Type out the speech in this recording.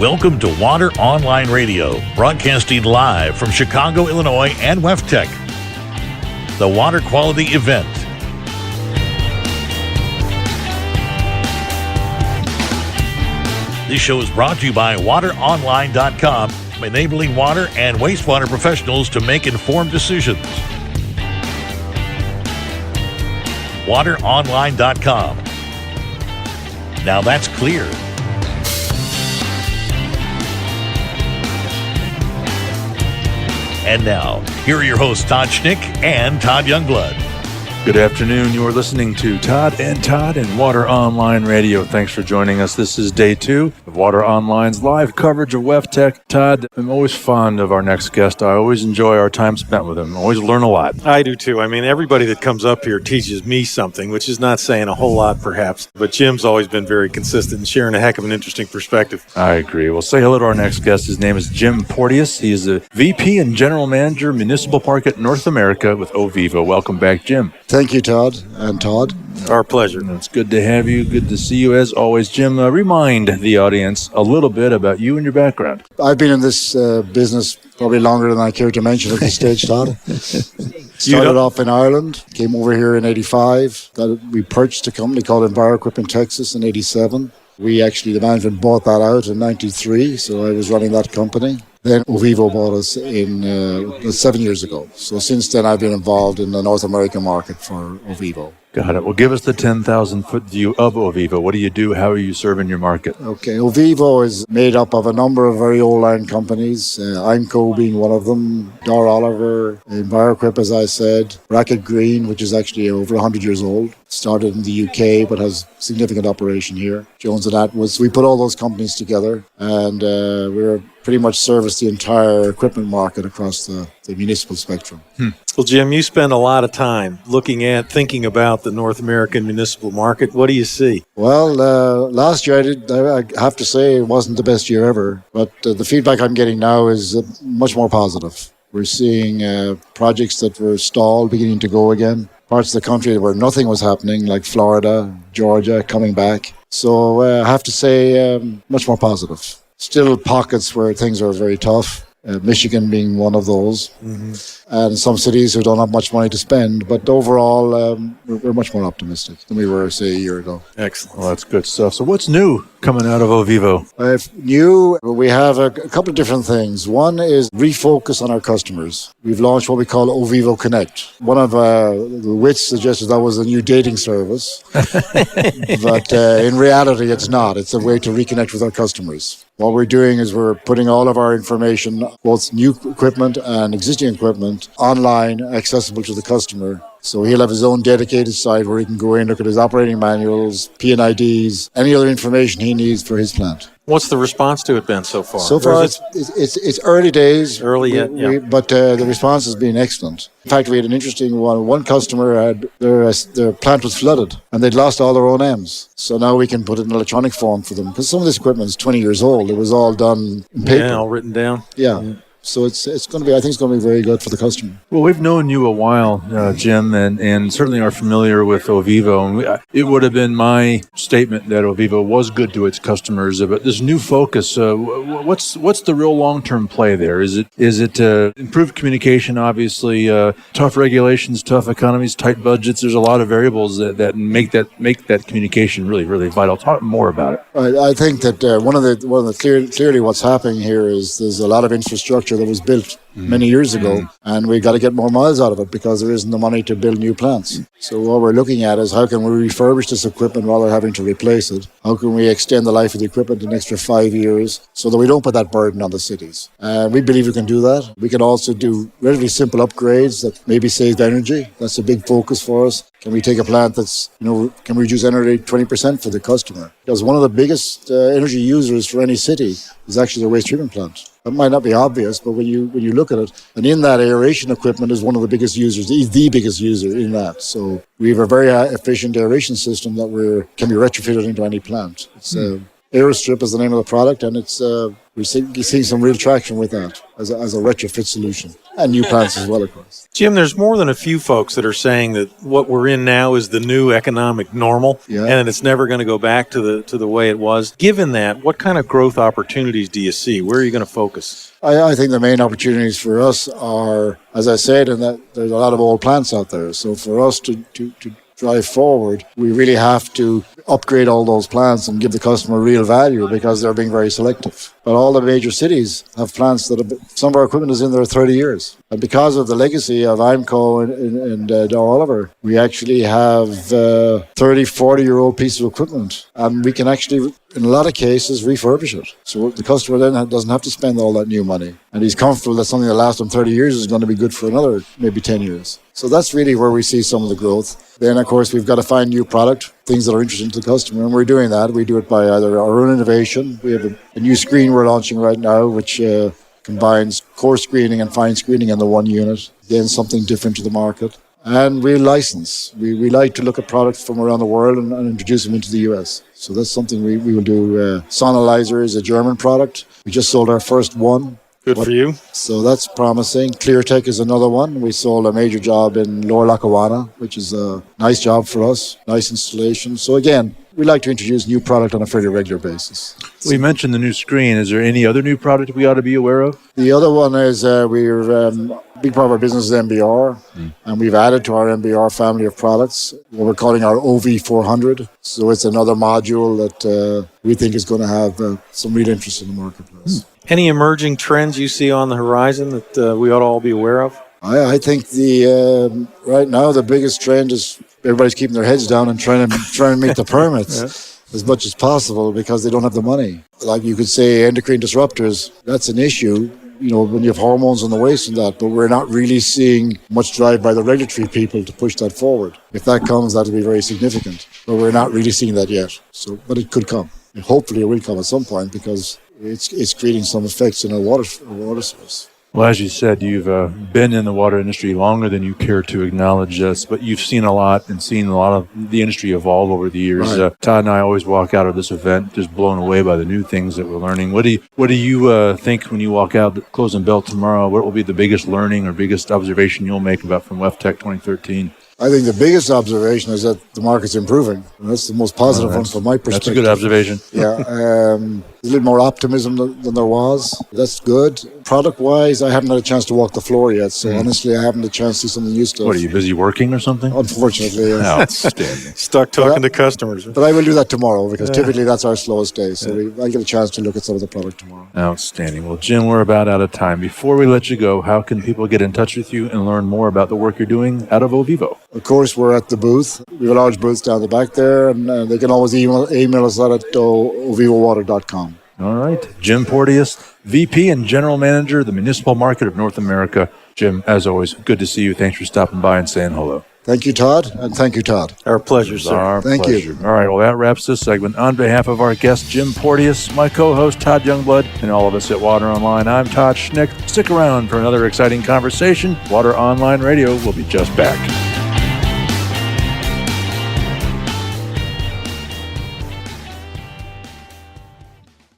Welcome to Water Online Radio, broadcasting live from Chicago, Illinois and WEFTEC, the water quality event. This show is brought to you by WaterOnline.com, enabling water and wastewater professionals to make informed decisions. WaterOnline.com. Now that's clear. And now, here are your hosts, Todd Schnick and Todd Youngblood. Good afternoon. You are listening to Todd and Water Online Radio. Thanks for joining us. This is day 2 of Water Online's live coverage of WEFTEC. Todd, I'm always fond of our next guest. I always enjoy our time spent with him. I always learn a lot. I do too. I mean, everybody that comes up here teaches me something, which is not saying a whole lot perhaps. But Jim's always been very consistent and sharing a heck of an interesting perspective. I agree. Well, say hello to our next guest. His name is Jim Porteous. He is a VP and General Manager, Municipal Market North America with OVIVO. Welcome back, Jim. Thank you, Todd and Todd. Our pleasure. It's good to have you. Good to see you as always. Jim, remind the audience a little bit about you and your background. I've been in this business probably longer than I care to mention at this stage, Todd. Started off in Ireland, came over here in 85. We purchased a company called EnviroEquip Texas in 87. The management bought that out in 93, so I was running that company. Then OVIVO bought us in 7 years ago. So since then, I've been involved in the North American market for OVIVO. Got it. Well, give us the 10,000-foot view of OVIVO. What do you do? How are you serving your market? Okay, OVIVO is made up of a number of very old-line companies, IMCO being one of them, Dar Oliver, EnviroEquip, as I said, Bracket Green, which is actually over 100 years old. Started in the UK, but has significant operation here. Jones and Atwood. We put all those companies together, and we're pretty much service the entire equipment market across the municipal spectrum. Well, Jim, you spend a lot of time thinking about the North American municipal market. What do you see? Well, last year I have to say it wasn't the best year ever, but the feedback I'm getting now is much more positive. We're seeing projects that were stalled beginning to go again. Parts of the country where nothing was happening, like Florida, Georgia, coming back. So I have to say much more positive. Still pockets where things are very tough, Michigan being one of those, and some cities who don't have much money to spend. But overall, we're much more optimistic than we were, say, a year ago. Excellent. Well, that's good stuff. So what's new coming out of OVIVO? We have a couple of different things. One is refocus on our customers. We've launched what we call OVIVO Connect. One of the wits suggested that was a new dating service, but in reality, it's not. It's a way to reconnect with our customers. What we're doing is we're putting all of our information, both new equipment and existing equipment, online, accessible to the customer. So he'll have his own dedicated site where he can go in, look at his operating manuals, P&IDs, any other information he needs for his plant. What's the response to it been so far? So far, it's early days. Early yet, yeah. But the response has been excellent. In fact, we had an interesting one. One customer had their plant was flooded, and they'd lost all their own M's. So now we can put it in electronic form for them, because some of this equipment is 20 years old. It was all done in paper. Yeah, all written down. Yeah. So it's going to be. I think it's going to be very good for the customer. Well, we've known you a while, Jim, and certainly are familiar with OVIVO. And it would have been my statement that OVIVO was good to its customers. But this new focus, what's the real long-term play there? Is it improved communication? Obviously, tough regulations, tough economies, tight budgets. There's a lot of variables that make that communication really, really vital. Talk more about it. I think that one of the clearly what's happening here is there's a lot of infrastructure that was built many years ago, and we got to get more miles out of it because there isn't the money to build new plants. So what we're looking at is how can we refurbish this equipment rather than having to replace it? How can we extend the life of the equipment an extra 5 years so that we don't put that burden on the cities? We believe we can do that. We can also do relatively simple upgrades that maybe save energy. That's a big focus for us. Can we take a plant that's, can we reduce energy 20% for the customer? Because one of the biggest energy users for any city is actually the waste treatment plant. That might not be obvious, but when you look at it, and in that aeration equipment is one of the biggest users, the biggest user in that. So we have a very efficient aeration system that can be retrofitted into any plant. It's Aerostrip is the name of the product, and it's we're seeing some real traction with that as a retrofit solution, and new plants as well, of course. Jim, there's more than a few folks that are saying that what we're in now is the new economic normal, and it's never going to go back to the way it was. Given that, what kind of growth opportunities do you see? Where are you going to focus? I think the main opportunities for us are, as I said, in that there's a lot of old plants out there. So for us to drive forward, we really have to upgrade all those plants and give the customer real value because they're being very selective. But all the major cities have plants some of our equipment is in there 30 years. And because of the legacy of IMCO and Dow Oliver, we actually have 30, 40-year-old piece of equipment. And we can actually, in a lot of cases, refurbish it. So the customer then doesn't have to spend all that new money. And he's comfortable that something that lasts him 30 years is going to be good for another, maybe 10 years. So that's really where we see some of the growth. Then, of course, we've got to find new product, things that are interesting to the customer, and we're doing that. We do it by either our own innovation. We have a new screen we're launching right now, which combines core screening and fine screening in the one unit. Again, something different to the market. And we license. We like to look at products from around the world and introduce them into the US. So that's something we will do. Sonalizer is a German product. We just sold our first one. Good for you. So that's promising. ClearTech is another one. We sold a major job in Lower Lackawanna, which is a nice job for us, nice installation. So again, we like to introduce new product on a fairly regular basis. We mentioned the new screen. Is there any other new product we ought to be aware of? The other one is we're big part of our business is MBR, and we've added to our MBR family of products what we're calling our OV400. So it's another module that we think is going to have some real interest in the marketplace. Any emerging trends you see on the horizon that we ought to all be aware of? I think right now the biggest trend is everybody's keeping their heads down and trying to make the permits as much as possible because they don't have the money. Like you could say endocrine disruptors, that's an issue, when you have hormones in the waste and that, but we're not really seeing much drive by the regulatory people to push that forward. If that comes, that'll be very significant, but we're not really seeing that yet. So, but it could come. And hopefully it will come at some point because it's creating some effects in our water source. Well, as you said, you've been in the water industry longer than you care to acknowledge us, but you've seen a lot and seen a lot of the industry evolve over the years. Right. Todd and I always walk out of this event just blown away by the new things that we're learning. What do you think when you walk out the closing bell tomorrow? What will be the biggest learning or biggest observation you'll make about from WEFTEC 2013? I think the biggest observation is that the market's improving. And that's the most positive one from my perspective. That's a good observation. Yeah. There's a little more optimism than there was. That's good. Product-wise, I haven't had a chance to walk the floor yet. So honestly, I haven't had a chance to see some of the new stuff. What, are you busy working or something? Unfortunately, yes. Outstanding. Stuck talking to customers. But I will do that tomorrow because typically that's our slowest day. So I get a chance to look at some of the product tomorrow. Outstanding. Well, Jim, we're about out of time. Before we let you go, how can people get in touch with you and learn more about the work you're doing out of OVIVO? Of course, we're at the booth. We have a large booth down the back there, and they can always email us at ovivowater.com. All right. Jim Porteous, VP and General Manager of the Municipal Market of North America. Jim, as always, good to see you. Thanks for stopping by and saying hello. Thank you, Todd, and thank you, Todd. Our pleasure, sir. Our Thank pleasure. you. All right, well, that wraps this segment. On behalf of our guest, Jim Porteous, my co-host, Todd Youngblood, and all of us at WaterOnline, I'm Todd Schnick. Stick around for another exciting conversation. Water Online Radio will be just back.